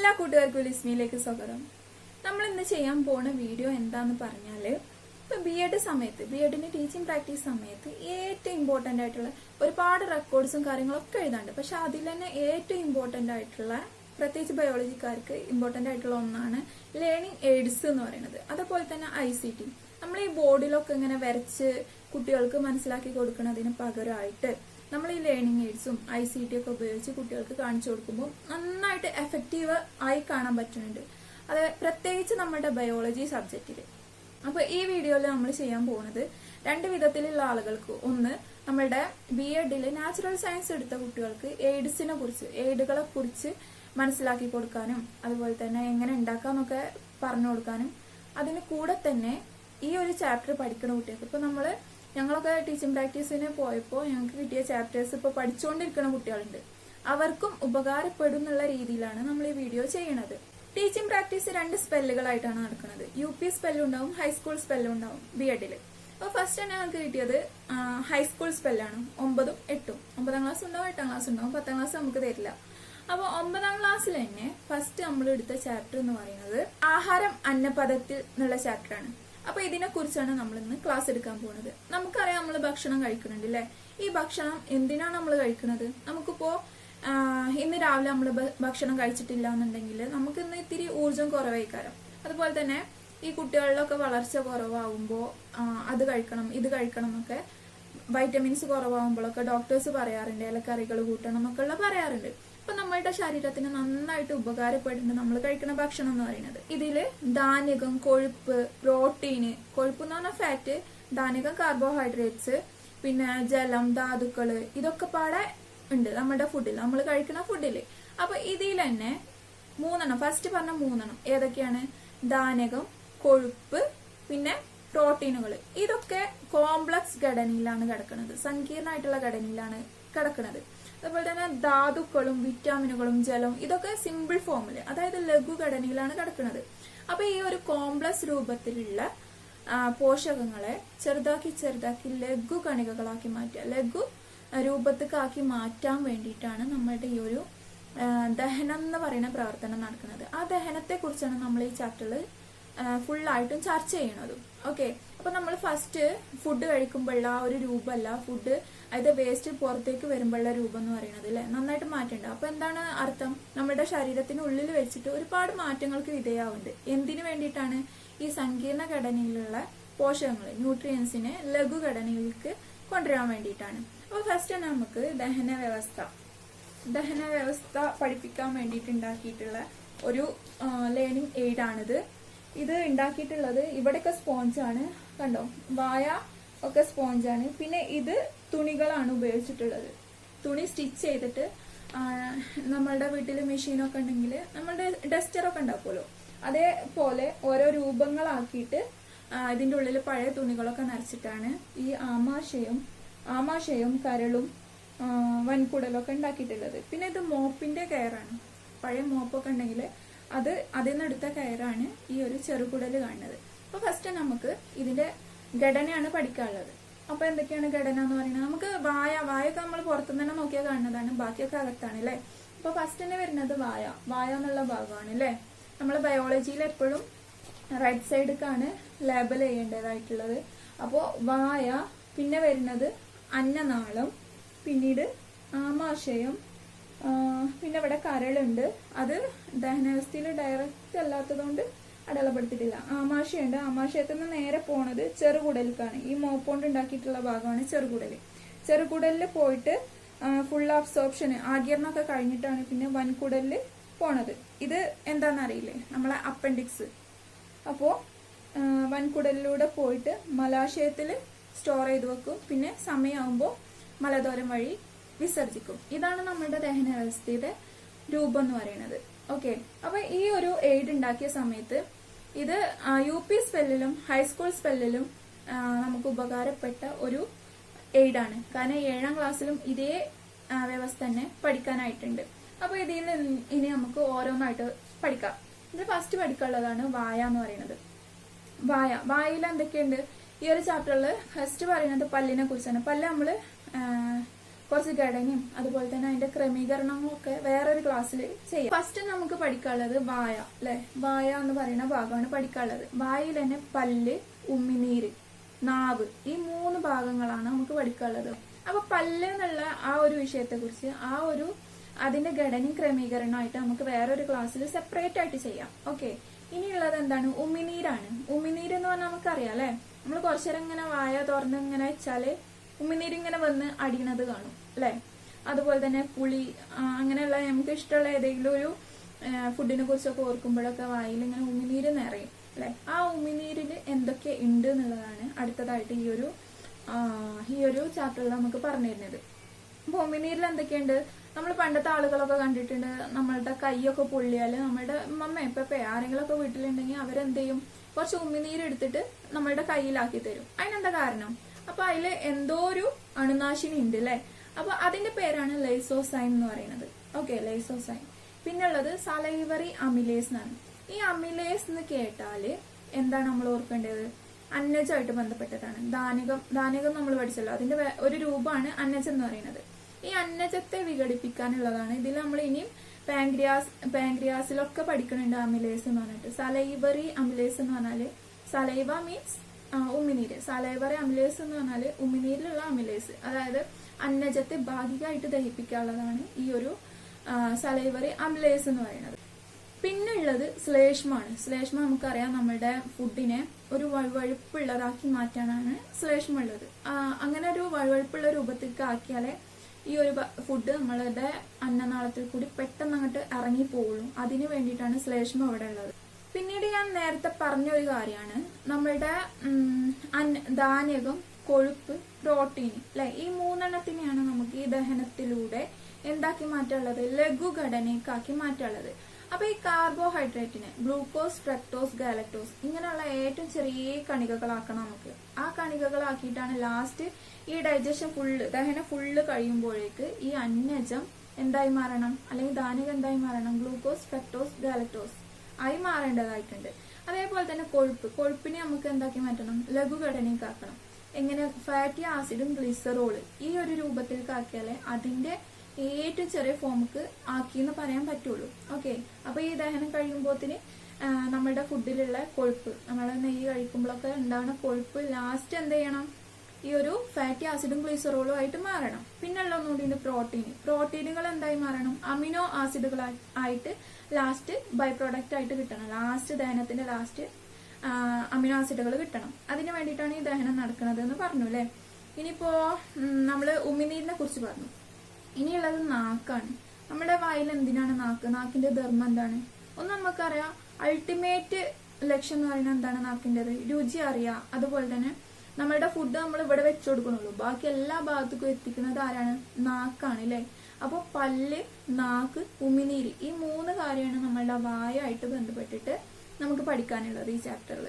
എല്ലാ കൂട്ടുകാർക്കും ലിസ്മിയിലേക്ക് സ്വാഗതം. നമ്മൾ ഇന്ന് ചെയ്യാൻ പോണ വീഡിയോ എന്താന്ന് പറഞ്ഞാല്, ഇപ്പൊ ബി എഡിന് ടീച്ചിങ് പ്രാക്ടീസ് സമയത്ത് ഏറ്റവും ഇമ്പോർട്ടന്റ് ആയിട്ടുള്ള ഒരുപാട് റെക്കോർഡ്സും കാര്യങ്ങളൊക്കെ എഴുതാണ്ട്. പക്ഷെ അതിൽ തന്നെ ഏറ്റവും ഇമ്പോർട്ടന്റ് ആയിട്ടുള്ള, പ്രത്യേകിച്ച് ബയോളജിക്കാർക്ക് ഇമ്പോർട്ടന്റ് ആയിട്ടുള്ള ഒന്നാണ് ലേണിംഗ് എയ്ഡ്സ് എന്ന് പറയുന്നത്. അതുപോലെ തന്നെ ICT. നമ്മൾ ഈ ബോർഡിലൊക്കെ ഇങ്ങനെ വരച്ച് കുട്ടികൾക്ക് മനസ്സിലാക്കി കൊടുക്കുന്നതിന് പകരമായിട്ട് നമ്മൾ ഈ ലേണിംഗ് എയ്ഡ്സും ICT ഒക്കെ ഉപയോഗിച്ച് കുട്ടികൾക്ക് കാണിച്ചു കൊടുക്കുമ്പോൾ നന്നായിട്ട് എഫക്റ്റീവ് ആയി കാണാൻ പറ്റുന്നുണ്ട്. അത് പ്രത്യേകിച്ച് നമ്മുടെ ബയോളജി സബ്ജക്റ്റിൽ. അപ്പൊ ഈ വീഡിയോയിൽ നമ്മൾ ചെയ്യാൻ പോകുന്നത് രണ്ട് വിധത്തിലുള്ള ആളുകൾക്ക്. ഒന്ന്, നമ്മളുടെ BEd നാച്ചുറൽ സയൻസ് എടുത്ത കുട്ടികൾക്ക് എയ്ഡുകളെ കുറിച്ച് മനസ്സിലാക്കി കൊടുക്കാനും അതുപോലെ തന്നെ എങ്ങനെ ഉണ്ടാക്കാന്നൊക്കെ പറഞ്ഞു കൊടുക്കാനും, അതിന് കൂടെ തന്നെ ഈ ഒരു ചാപ്റ്റർ പഠിക്കുന്ന കുട്ടികൾക്ക്, ഇപ്പൊ ഞങ്ങളൊക്കെ ടീച്ചിങ് പ്രാക്ടീസിന് പോയപ്പോൾ ഞങ്ങൾക്ക് കിട്ടിയ ചാപ്റ്റേഴ്സ് ഇപ്പൊ പഠിച്ചുകൊണ്ടിരിക്കുന്ന കുട്ടികളുണ്ട്, അവർക്കും ഉപകാരപ്പെടും എന്നുള്ള രീതിയിലാണ് നമ്മൾ ഈ വീഡിയോ ചെയ്യുന്നത്. ടീച്ചിങ് പ്രാക്ടീസ് രണ്ട് സ്പെല്ലുകളായിട്ടാണ് നടക്കുന്നത്. UP സ്പെല്ലും ഉണ്ടാവും, ഹൈസ്കൂൾ സ്പെല്ലും ഉണ്ടാവും BEd. അപ്പോൾ ഫസ്റ്റ് തന്നെ ഞങ്ങൾക്ക് കിട്ടിയത് ഹൈസ്കൂൾ സ്പെല്ലാണ്. 9ഉം 8ഉം. 9ാം ക്ലാസ് ഉണ്ടാവും, 8ാം ക്ലാസ് ഉണ്ടാവും, 10ാം ക്ലാസ് നമുക്ക് തരില്ല. അപ്പൊ 9ാം ക്ലാസ്സിൽ തന്നെ ഫസ്റ്റ് നമ്മൾ എടുത്ത ചാപ്റ്റർ എന്ന് പറയുന്നത് ആഹാരം അന്നപദത്തിൽ എന്നുള്ള ചാപ്റ്റർ ആണ്. അപ്പൊ ഇതിനെ കുറിച്ചാണ് നമ്മൾ ഇന്ന് ക്ലാസ് എടുക്കാൻ പോകുന്നത്. നമുക്കറിയാം നമ്മൾ ഭക്ഷണം കഴിക്കുന്നുണ്ട് അല്ലെ. ഈ ഭക്ഷണം എന്തിനാണ് നമ്മൾ കഴിക്കുന്നത്? നമുക്കിപ്പോ ഇന്ന് രാവിലെ നമ്മൾ ഭക്ഷണം കഴിച്ചിട്ടില്ല എന്നുണ്ടെങ്കിൽ നമുക്ക് ഇന്ന് ഇത്തിരി ഊർജം കുറവായിക്കാരം. അതുപോലെ തന്നെ ഈ കുട്ടികളിലൊക്കെ വളർച്ച കുറവാകുമ്പോൾ അത് കഴിക്കണം ഇത് കഴിക്കണം എന്നൊക്കെ, വൈറ്റമിൻസ് കുറവാകുമ്പോഴൊക്കെ ഡോക്ടേഴ്സ് പറയാറുണ്ട്, ഇലക്കറികൾ കൂട്ടണം എന്നൊക്കെ പറയാറുണ്ട്. അപ്പൊ നമ്മളുടെ ശരീരത്തിന് നന്നായിട്ട് ഉപകാരപ്പെടുന്നുണ്ട് നമ്മൾ കഴിക്കുന്ന ഭക്ഷണം എന്ന് പറയുന്നത്. ഇതില് ധാന്യകം, കൊഴുപ്പ്, പ്രോട്ടീന്, കൊഴുപ്പ് എന്ന് പറഞ്ഞാൽ ഫാറ്റ്, ധാന്യകം കാർബോഹൈഡ്രേറ്റ്സ്, പിന്നെ ജലം, ധാതുക്കള്, ഇതൊക്കെ പാടെ ഉണ്ട് നമ്മുടെ ഫുഡിൽ, നമ്മൾ കഴിക്കുന്ന ഫുഡില്. അപ്പൊ ഇതിൽ തന്നെ ഫസ്റ്റ് പറഞ്ഞ 3 ഏതൊക്കെയാണ്? ധാന്യകം, കൊഴുപ്പ്, പിന്നെ പ്രോട്ടീനുകൾ. ഇതൊക്കെ കോംപ്ലക്സ് ഘടനയിലാണ് കിടക്കുന്നത്, സങ്കീർണമായിട്ടുള്ള ഘടനയിലാണ് കിടക്കുന്നത്. അതുപോലെ തന്നെ ധാതുക്കളും വിറ്റാമിനുകളും ജലവും ഇതൊക്കെ സിമ്പിൾ ഫോമില്, അതായത് ലഘു ഘടനയിലാണ് കിടക്കുന്നത്. അപ്പൊ ഈ ഒരു കോംപ്ലക്സ് രൂപത്തിലുള്ള പോഷകങ്ങളെ ചെറുതാക്കി ലഘു കണികകളാക്കി മാറ്റുക, ലഘു രൂപത്തിലാക്കി മാറ്റാൻ വേണ്ടിയിട്ടാണ് നമ്മളുടെ ഈ ഒരു ദഹനം എന്ന് പറയുന്ന പ്രവർത്തനം നടക്കുന്നത്. ആ ദഹനത്തെ കുറിച്ചാണ് നമ്മൾ ഈ ചാപ്റ്ററിൽ ഫുള്ളായിട്ടും ചർച്ച ചെയ്യണതും. ഓക്കെ, അപ്പൊ നമ്മൾ ഫസ്റ്റ് ഫുഡ് കഴിക്കുമ്പോഴുള്ള ആ ഒരു രൂപമല്ല, ഫുഡ് അതായത് വേസ്റ്റ് പുറത്തേക്ക് വരുമ്പോഴുള്ള രൂപം എന്ന് പറയുന്നത് അല്ലെ, നന്നായിട്ട് മാറ്റമുണ്ട്. അപ്പൊ എന്താണ് അർത്ഥം? നമ്മുടെ ശരീരത്തിനുള്ളിൽ വെച്ചിട്ട് ഒരുപാട് മാറ്റങ്ങൾക്ക് വിധേയാവുന്നുണ്ട്. എന്തിനു വേണ്ടിയിട്ടാണ്? ഈ സങ്കീർണ ഘടനയിലുള്ള പോഷകങ്ങൾ, ന്യൂട്രിയൻസിനെ ലഘു ഘടനയിലേക്ക് കൊണ്ടുവരാൻ വേണ്ടിയിട്ടാണ്. അപ്പൊ ഫസ്റ്റ് തന്നെ നമുക്ക് ദഹന വ്യവസ്ഥ പഠിപ്പിക്കാൻ വേണ്ടിയിട്ട് ഉണ്ടാക്കിയിട്ടുള്ള ഒരു ലേണിംഗ് എയ്ഡ് ആണിത്. ഇത് ഉണ്ടാക്കിയിട്ടുള്ളത് ഇവിടെയൊക്കെ സ്പോഞ്ചാണ്, കണ്ടോ, വായ ഒക്കെ സ്പോഞ്ചാണ്. പിന്നെ ഇത് തുണികളാണ് ഉപയോഗിച്ചിട്ടുള്ളത്. തുണി സ്റ്റിച്ച് ചെയ്തിട്ട്, നമ്മളുടെ വീട്ടിൽ മെഷീനൊക്കെ ഉണ്ടെങ്കിൽ നമ്മളുടെ ഡസ്റ്ററൊക്കെ ഉണ്ടാക്കുമല്ലോ, അതേപോലെ ഓരോ രൂപങ്ങളാക്കിയിട്ട് ഇതിന്റെ ഉള്ളിൽ പഴയ തുണികളൊക്കെ നിറച്ചിട്ടാണ് ഈ ആമാശയും കരളും വൻകുടലൊക്കെ ഉണ്ടാക്കിയിട്ടുള്ളത്. പിന്നെ ഇത് മോപ്പിന്റെ കയറാണ്. പഴയ മോപ്പൊക്കെ ഉണ്ടെങ്കിൽ അതിൽ നിന്ന് എടുത്ത കയറാണ് ഈ ഒരു ചെറുകുടല് കാണുന്നത്. അപ്പൊ ഫസ്റ്റ് നമുക്ക് ഇതിന്റെ ഘടനയാണ് പഠിക്കാനുള്ളത്. അപ്പൊ എന്തൊക്കെയാണ് ഘടന എന്ന് പറയുന്നത്? നമുക്ക് വായൊക്കെ നമ്മൾ പുറത്തുനിന്ന് തന്നെ നോക്കിയാൽ കാണുന്നതാണ്, ബാക്കിയൊക്കെ അകത്താണ് അല്ലെ. അപ്പൊ ഫസ്റ്റ് തന്നെ വരുന്നത് വായ എന്നുള്ള ഭാഗമാണ് അല്ലെ. നമ്മൾ ബയോളജിയിൽ എപ്പോഴും റൈറ്റ് സൈഡിലേക്കാണ് ലേബൽ ചെയ്യേണ്ടതായിട്ടുള്ളത്. അപ്പോ വായ, പിന്നെ വരുന്നത് അന്നനാളം, പിന്നീട് ആമാശയം, പിന്നെ ഇവിടെ കരളുണ്ട്. അത് ദഹനാവസ്ഥയിൽ ഡയറക്റ്റ് അല്ലാത്തതുകൊണ്ട് അടയാളപ്പെടുത്തിയിട്ടില്ല. ആമാശയുണ്ട്. ആമാശയത്തിൽ നിന്ന് നേരെ പോണത് ചെറുകുടലിലേക്കാണ്. ഈ മോപ്പോണ്ട് ഉണ്ടാക്കിയിട്ടുള്ള ഭാഗമാണ് ചെറുകുടലിൽ പോയിട്ട് ഫുൾ അബ്സോർപ്ഷൻ, ആഗിരണമൊക്കെ കഴിഞ്ഞിട്ടാണ് പിന്നെ വൻകുടലില് പോണത്. ഇത് എന്താണെന്നറിയില്ലേ, നമ്മളെ അപ്പൻഡിക്സ്. അപ്പോ വൻകുടലിലൂടെ പോയിട്ട് മലാശയത്തിൽ സ്റ്റോർ ചെയ്ത് വെക്കും, പിന്നെ സമയമാകുമ്പോൾ മലദ്വാരം വഴി വിസർജിക്കും. ഇതാണ് നമ്മുടെ ദഹന വ്യവസ്ഥയുടെ രൂപം എന്ന് പറയുന്നത്. ഓക്കെ, അപ്പൊ ഈ ഒരു എയ്ഡ് ഉണ്ടാക്കിയ സമയത്ത് ഇത് UP സ്പെല്ലിലും ഹൈസ്കൂൾ സ്പെല്ലിലും നമുക്ക് ഉപകാരപ്പെട്ട ഒരു എയ്ഡാണ്. കാരണം 7ാം ക്ലാസ്സിലും ഇതേ വ്യവസ്ഥ തന്നെ പഠിക്കാനായിട്ടുണ്ട്. അപ്പൊ ഇതിൽ ഇനി നമുക്ക് ഓരോന്നായിട്ട് പഠിക്കാം. ഇത് ഫസ്റ്റ് പഠിക്കാനുള്ളതാണ് വായ എന്ന് പറയുന്നത്. വായയിൽ എന്തൊക്കെയുണ്ട്? ഈ ഒരു ചാപ്റ്ററിൽ ഫസ്റ്റ് പറയുന്നത് പല്ലിനെ കുറിച്ചാണ്. പല്ല് നമ്മള് കുറച്ച് ഘടനയും അതുപോലെ തന്നെ അതിന്റെ ക്രമീകരണങ്ങളും ഒക്കെ വേറൊരു ക്ലാസ്സിൽ ചെയ്യാം. ഫസ്റ്റ് നമുക്ക് പഠിക്കാനുള്ളത് വായ അല്ലെ. വായ എന്ന് പറയുന്ന ഭാഗമാണ് പഠിക്കാനുള്ളത്. വായയിൽ തന്നെ പല്ല്, ഉമിനീര്, നാവ്, ഈ 3 ഭാഗങ്ങളാണ് നമുക്ക് പഠിക്കാനുള്ളത്. അപ്പൊ പല്ല് എന്നുള്ള ആ ഒരു വിഷയത്തെ കുറിച്ച് അതിന്റെ ഘടനയും ക്രമീകരണമായിട്ട് നമുക്ക് വേറൊരു ക്ലാസ്സിൽ സെപ്പറേറ്റ് ആയിട്ട് ചെയ്യാം. ഓക്കെ. ഇനിയുള്ളത് എന്താണ്? ഉമിനീരാണ്. ഉമിനീര് എന്ന് പറഞ്ഞാൽ നമുക്കറിയാം അല്ലെ. നമ്മൾ കുറച്ചേരം ഇങ്ങനെ വായ തുറന്ന് ഇങ്ങനെ വെച്ചാല് ഉമിനീര് ഇങ്ങനെ വന്ന് അടിയണത് കാണും അല്ലെ. അതുപോലെ തന്നെ പുളി, അങ്ങനെയുള്ള നമുക്ക് ഇഷ്ടമുള്ള ഏതെങ്കിലും ഒരു ഫുഡിനെ കുറിച്ചൊക്കെ ഓർക്കുമ്പോഴൊക്കെ വായിൽ ഇങ്ങനെ ഉമിനീര് നിറയും അല്ലെ. ആ ഉമിനീരിൽ എന്തൊക്കെ ഉണ്ട് എന്നുള്ളതാണ് അടുത്തതായിട്ട് ഈ ഒരു ചാപ്റ്ററിൽ നമുക്ക് പറഞ്ഞു തരുന്നത്. അപ്പൊ ഉമിനീരിൽ എന്തൊക്കെയുണ്ട്? നമ്മൾ പണ്ടത്തെ ആളുകളൊക്കെ കണ്ടിട്ടുണ്ട്, നമ്മളുടെ കൈയൊക്കെ പൊള്ളിയാല് നമ്മളുടെ മമ്മ ഇപ്പൊ ആരെങ്കിലും ഒക്കെ വീട്ടിലുണ്ടെങ്കിൽ അവരെന്ത് ചെയ്യും? കുറച്ച് ഉമിനീര് എടുത്തിട്ട് നമ്മളുടെ കയ്യിലാക്കി തരും. അതിനെന്താ കാരണം? അപ്പൊ അതില് എന്തോ ഒരു അണുനാശിനി ഉണ്ട് അല്ലെ. അപ്പൊ അതിന്റെ പേരാണ് ലൈസോസൈം എന്ന് പറയുന്നത്. Okay, lysozyme. പിന്നുള്ളത് സലൈവറി അമിലേസ് എന്നാണ്. ഈ അമിലേസ് എന്ന് കേട്ടാല് എന്താണ് നമ്മൾ ഓർക്കേണ്ടത്? അന്നജമായിട്ട് ബന്ധപ്പെട്ടതാണ്. ദാനകം നമ്മൾ പഠിച്ചല്ലോ, അതിന്റെ ഒരു രൂപമാണ് അന്നജം എന്ന് പറയുന്നത്. ഈ അന്നജത്തെ വിഘടിപ്പിക്കാനുള്ളതാണ്. ഇതിൽ നമ്മൾ ഇനിയും പാങ്ക്രിയാസിലൊക്കെ പഠിക്കുന്നുണ്ട് അമിലേസ് എന്ന് പറഞ്ഞിട്ട്. സലൈവറി അമിലേസ് എന്ന് പറഞ്ഞാല് സലൈവ മീൻസ് ഉമിനീര്. സലൈവറി അമിലേസ് എന്ന് പറഞ്ഞാല് ഉമിനീരിലുള്ള അമിലേസ്, അതായത് അന്നജത്തെ ഭാഗികമായിട്ട് ദഹിപ്പിക്കാനുള്ളതാണ് ഈ ഒരു സലൈവറി അമിലേസ് എന്ന് പറയുന്നത്. പിന്നുള്ളത് ശ്ലേഷ്മാണ്. ശ്ലേഷ്മ നമുക്കറിയാം, നമ്മുടെ ഫുഡിനെ ഒരു വഴുവഴുപ്പുള്ളതാക്കി മാറ്റാനാണ് ശ്ലേഷ്മ ഉള്ളത്. അങ്ങനെ ഒരു വഴുവഴുപ്പുള്ള രൂപത്തിലേക്ക് ആക്കിയാലേ ഈ ഒരു ഫുഡ് നമ്മളുടെ അന്നനാളത്തിൽ കൂടി പെട്ടെന്ന് അങ്ങോട്ട് ഇറങ്ങി പോകുള്ളൂ. അതിനു വേണ്ടിയിട്ടാണ് ശ്ലേഷ്മ ഇവിടെ ഉള്ളത്. പിന്നീട് ഞാൻ നേരത്തെ പറഞ്ഞ ഒരു കാര്യമാണ് നമ്മളുടെ ധാന്യകം, കൊഴുപ്പ്, പ്രോട്ടീൻ അല്ലെ. ഈ 3 നമുക്ക് ഈ ദഹനത്തിലൂടെ എന്താക്കി മാറ്റാനുള്ളത്? ലഘുഘടനയ്ക്കാക്കി മാറ്റാനുള്ളത്. അപ്പൊ ഈ കാർബോഹൈഡ്രേറ്റിനെ ഗ്ലൂക്കോസ്, ഫ്രക്ടോസ്, ഗാലക്ടോസ് ഇങ്ങനെയുള്ള ഏറ്റവും ചെറിയ കണികകളാക്കണം നമുക്ക്. ആ കണികകളാക്കിയിട്ടാണ് ലാസ്റ്റ് ഈ ഡൈജഷൻ ദഹനം ഫുള്ള് കഴിയുമ്പോഴേക്ക് ഈ അന്നജം എന്തായി മാറണം, അല്ലെങ്കിൽ ധാന്യം എന്തായി മാറണം? ഗ്ലൂക്കോസ്, ഫ്രക്ടോസ്, ഗാലക്ടോസ് ആയി മാറേണ്ടതായിട്ടുണ്ട്. അതേപോലെ തന്നെ കൊഴുപ്പിനെ നമുക്ക് എന്താക്കി മാറ്റണം? ലഘുഘടനയ്ക്കാക്കണം. എങ്ങനെ? ഫാറ്റി ആസിഡും ഗ്ലിസറോള് ഈ ഒരു രൂപത്തിലേക്കാക്കിയാലേ അതിന്റെ ഏറ്റവും ചെറിയ ഫോമുക്ക് ആക്കിയെന്ന് പറയാൻ പറ്റുള്ളൂ. ഓക്കെ. അപ്പൊ ഈ ദഹനം കഴിയുമ്പോത്തിന് നമ്മുടെ ഫുഡിലുള്ള കൊഴുപ്പ്, നമ്മളെ നെയ്യ് കഴിക്കുമ്പോഴൊക്കെ ഉണ്ടാകുന്ന കൊഴുപ്പ് ലാസ്റ്റ് എന്ത് ചെയ്യണം? ഈ ഒരു ഫാറ്റി ആസിഡും ഗ്ലിസറോളും ആയിട്ട് മാറണം. പിന്നെയുള്ള ഒന്നുകൂടി പ്രോട്ടീനുകൾ എന്തായി മാറണം? അമിനോ ആസിഡുകളായിട്ട് ലാസ്റ്റ് ബൈ പ്രോഡക്റ്റ് ആയിട്ട് കിട്ടണം. ലാസ്റ്റ് ദഹനത്തിന്റെ ലാസ്റ്റ് അമിനോ ആസിഡുകൾ കിട്ടണം. അതിന് വേണ്ടിയിട്ടാണ് ഈ ദഹനം നടക്കുന്നത് എന്ന് പറഞ്ഞു അല്ലെ. ഇനിയിപ്പോ നമ്മള് ഉമിനീരിനെ കുറിച്ച് പറഞ്ഞു. ഇനിയുള്ളത് നാക്കാണ്. നമ്മുടെ വായിൽ എന്തിനാണ് നാക്ക്? നാക്കിന്റെ ധർമ്മം എന്താണ്? ഒന്ന് നമുക്കറിയാം. അൾട്ടിമേറ്റ് ലക്ഷ്യം എന്ന് പറയുന്നത് എന്താണ് നാക്കിൻ്റെത്? രുചി അറിയാം. അതുപോലെ തന്നെ നമ്മളുടെ ഫുഡ് നമ്മൾ ഇവിടെ വെച്ചു കൊടുക്കണുള്ളൂ, ബാക്കി എല്ലാ ഭാഗത്തേക്കും എത്തിക്കുന്നത് ആരാണ്? നാക്കാണ് അല്ലെ. അപ്പൊ പല്ല്, നാക്ക്, ഉമിനീര് ഈ 3 കാര്യമാണ് നമ്മളുടെ വായുമായിട്ട് ബന്ധപ്പെട്ടിട്ട് നമുക്ക് പഠിക്കാനുള്ളത് ഈ ചാപ്റ്ററിൽ.